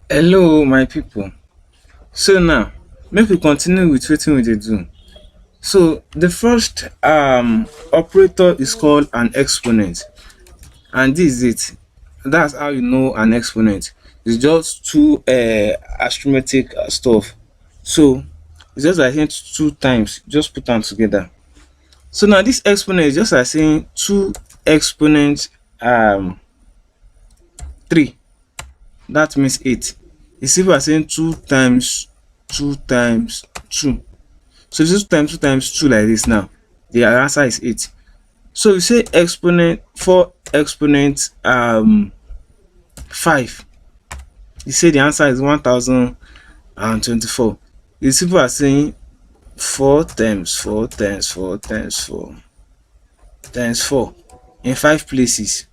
Hello my people. So now make we continue with wetin we dey do. So the first operator is called an exponent, and this is it. That's how you know an exponent. It's just two arithmetic stuff. So it's just like saying two times, just put them together. So now this exponent is just like saying two exponents 3. That means 8. It's if we are saying 2 times 2 times 2. So this is 2 times 2 times 2 like this now. The answer is 8. So you say exponent 4 exponent 5. You say the answer is 1024. It's if we are saying 4 times 4 times 4 times 4 times 4 in 5 places.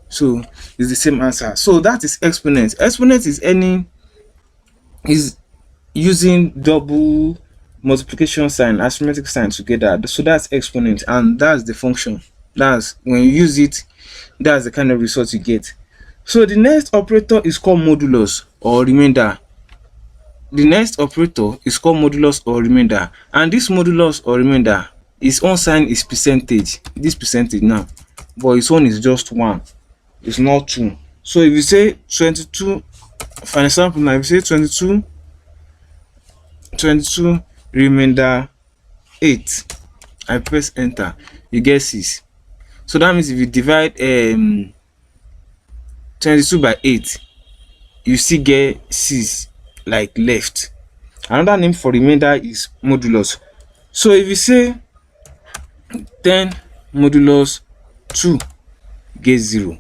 So it's the same answer. So that is exponent. Exponent is using double multiplication sign, arithmetic sign together. So that's exponent, and that's the function. That's when you use it, that's the kind of result you get. So the next operator is called modulus or remainder. The next operator is called modulus or remainder, and this modulus or remainder, its own sign is percentage. This percentage now, but its own is just 1. It's not 2. So if you say 22, for example, now if you say 22 remainder 8, I press enter, you get 6. So that means if you divide 22 by 8, you still get 6 like left. Another name for remainder is modulus. So if you say 10 modulus 2, get 0.